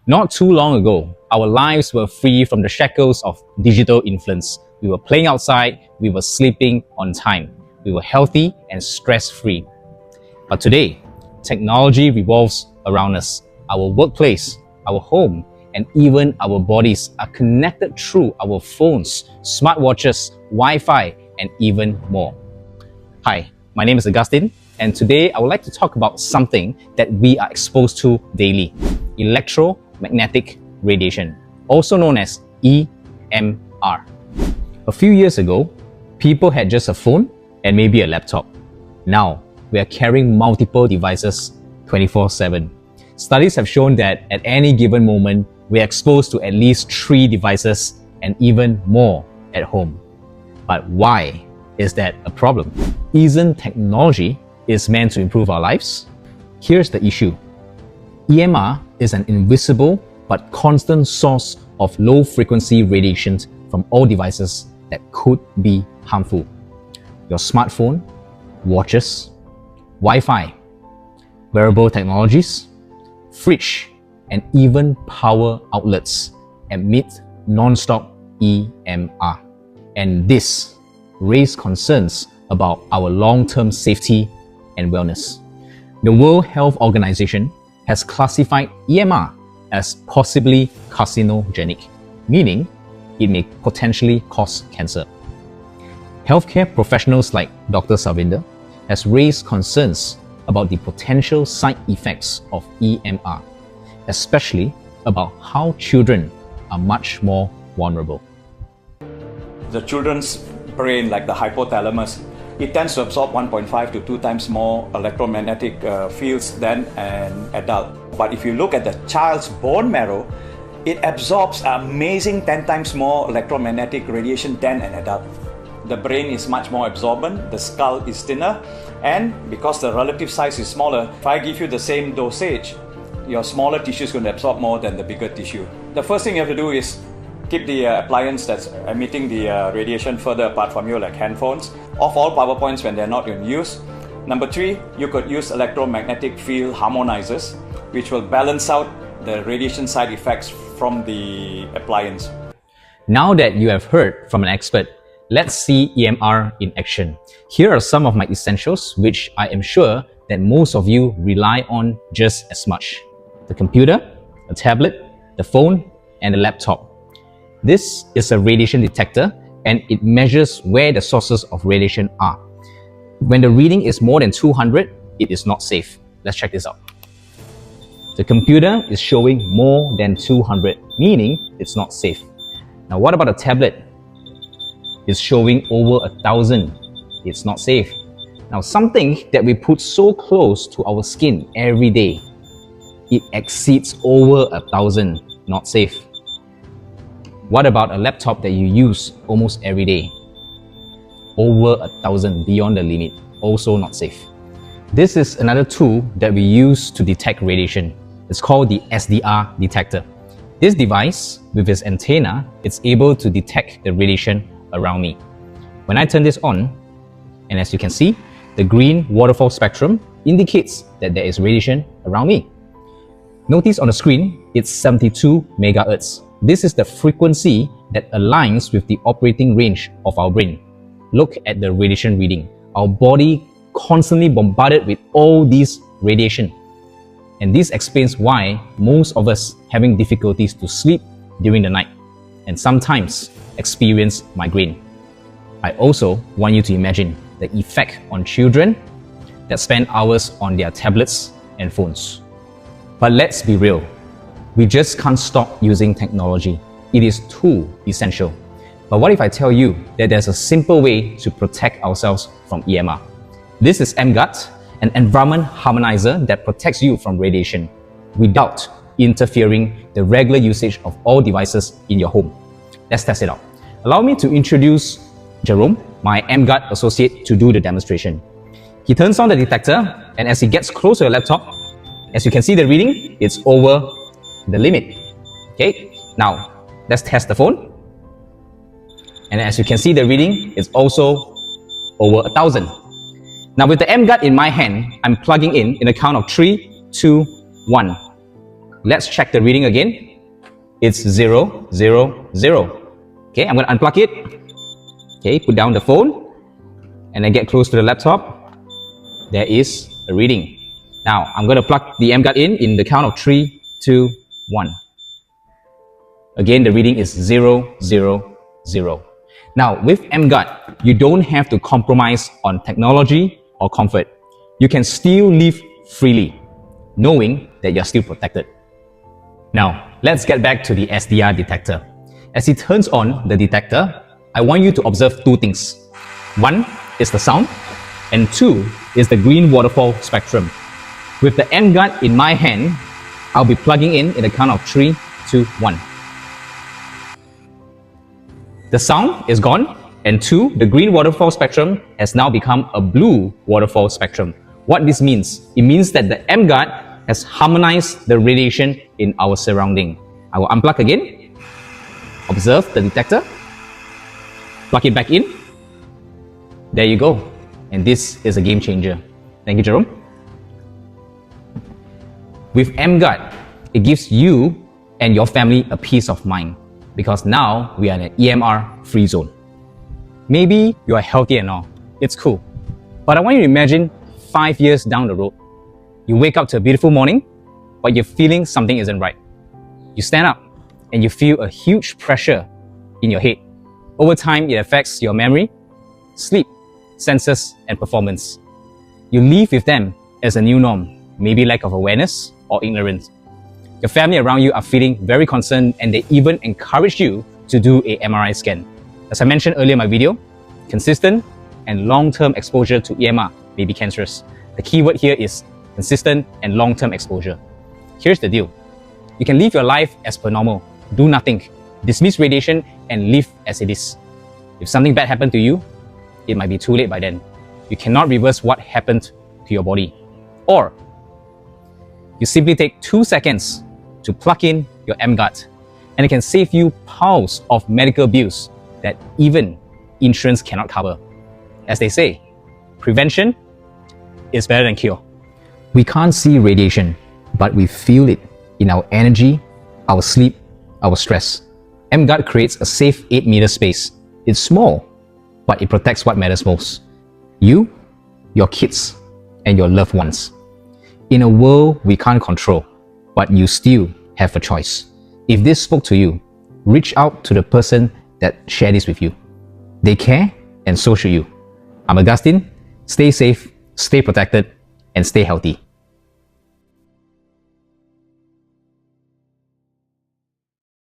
Not too long ago, our lives were free from the shackles of digital influence. We were playing outside, we were sleeping on time, we were healthy and stress-free. But today, technology revolves around us. Our workplace, our home, and even our bodies are connected through our phones, smartwatches, Wi-Fi, and even more. Hi, my name is Augustine, and today I would like to talk about something that we are exposed to daily: electromagnetic radiation, also known as EMR. A few years ago, people had just a phone and maybe a laptop. Now, we are carrying multiple devices 24/7. Studies have shown that at any given moment, we are exposed to at least 3 devices and even more at home. But why is that a problem? Isn't technology is meant to improve our lives? Here's the issue. EMR is an invisible but constant source of low-frequency radiation from all devices that could be harmful. Your smartphone, watches, Wi-Fi, wearable technologies, fridge, and even power outlets emit non-stop EMR. And this raises concerns about our long-term safety and wellness. The World Health Organization has classified EMR as possibly carcinogenic, meaning it may potentially cause cancer. Healthcare professionals like Dr. Salvinder has raised concerns about the potential side effects of EMR, especially about how children are much more vulnerable. The children's brain, like the hypothalamus, it tends to absorb 1.5 to 2 times more electromagnetic fields than an adult. But if you look at the child's bone marrow, it absorbs an amazing 10 times more electromagnetic radiation than an adult. The brain is much more absorbent, the skull is thinner, and because the relative size is smaller, if I give you the same dosage, your smaller tissue is going to absorb more than the bigger tissue. The first thing you have to do is keep the appliance that's emitting the radiation further apart from you, like handphones. Off all power points when they're not in use. Number 3, you could use electromagnetic field harmonizers, which will balance out the radiation side effects from the appliance. Now that you have heard from an expert, let's see EMR in action. Here are some of my essentials which I am sure that most of you rely on just as much: the computer, a tablet, the phone, and the laptop. This is a radiation detector and it measures where the sources of radiation are. When the reading is more than 200, it is not safe. Let's check this out. The computer is showing more than 200, meaning it's not safe. Now what about a tablet? It's showing over 1,000. It's not safe. Now something that we put so close to our skin every day, it exceeds over 1,000. Not safe. What about a laptop that you use almost every day? Over 1,000, beyond the limit. Also not safe. This is another tool that we use to detect radiation. It's called the SDR detector. This device, with its antenna, it's able to detect the radiation around me. When I turn this on, and as you can see, the green waterfall spectrum indicates that there is radiation around me. Notice on the screen, it's 72 megahertz. This is the frequency that aligns with the operating range of our brain. Look at the radiation reading. Our body constantly bombarded with all these radiation. And this explains why most of us having difficulties to sleep during the night and sometimes experience migraine. I also want you to imagine the effect on children that spend hours on their tablets and phones. But let's be real. We just can't stop using technology. It is too essential. But what if I tell you that there's a simple way to protect ourselves from EMR? This is EmGuarde, an environment harmonizer that protects you from radiation without interfering the regular usage of all devices in your home. Let's test it out. Allow me to introduce Jerome, my EmGuarde associate, to do the demonstration. He turns on the detector, and as he gets close to the laptop, as you can see the reading, it's over the limit. Okay, now let's test the phone. And as you can see the reading, it's also over 1,000. Now with the EmGuarde in my hand, I'm plugging in a count of 3, 2, 1. let's check the reading again. It's 0, 0, 0. Okay, I'm going to unplug it. Okay, put down the phone and then get close to the laptop. There is a reading. Now, I'm going to plug the EmGuarde in the count of 3, 2, 1. Again, the reading is 0, 0, 0. Now, with EmGuarde, you don't have to compromise on technology or comfort. You can still live freely, knowing that you're still protected. Now, let's get back to the SDR detector. As it turns on the detector, I want you to observe two things. One is the sound, and two is the green waterfall spectrum. With the EmGuarde in my hand, I'll be plugging in the count of 3, 2, 1. The sound is gone, and two, the green waterfall spectrum has now become a blue waterfall spectrum. What this means? It means that the EmGuarde has harmonized the radiation in our surrounding. I will unplug again, observe the detector, plug it back in. There you go. And this is a game changer. Thank you, Jerome. With EmGuarde, it gives you and your family a peace of mind because now we are in an EMR free zone. Maybe you are healthy and all. It's cool. But I want you to imagine 5 years down the road. You wake up to a beautiful morning, but you're feeling something isn't right. You stand up and you feel a huge pressure in your head. Over time, it affects your memory, sleep, senses, and performance. You live with them as a new norm, maybe lack of awareness or ignorance. Your family around you are feeling very concerned and they even encourage you to do a MRI scan. As I mentioned earlier in my video, consistent and long-term exposure to EMR may be cancerous. The key word here is consistent and long-term exposure. Here's the deal. You can live your life as per normal, do nothing, dismiss radiation, and live as it is. If something bad happened to you, it might be too late by then. You cannot reverse what happened to your body. Or, you simply take 2 seconds to plug in your EmGuarde, and it can save you piles of medical bills that even insurance cannot cover. As they say, prevention is better than cure. We can't see radiation, but we feel it in our energy, our sleep, our stress. EmGuarde creates a safe 8-meter space. It's small, but it protects what matters most. You, your kids, and your loved ones. In a world we can't control, but you still have a choice. If this spoke to you, reach out to the person that shared this with you. They care, and so should you. I'm Augustine. Stay safe, stay protected, and stay healthy.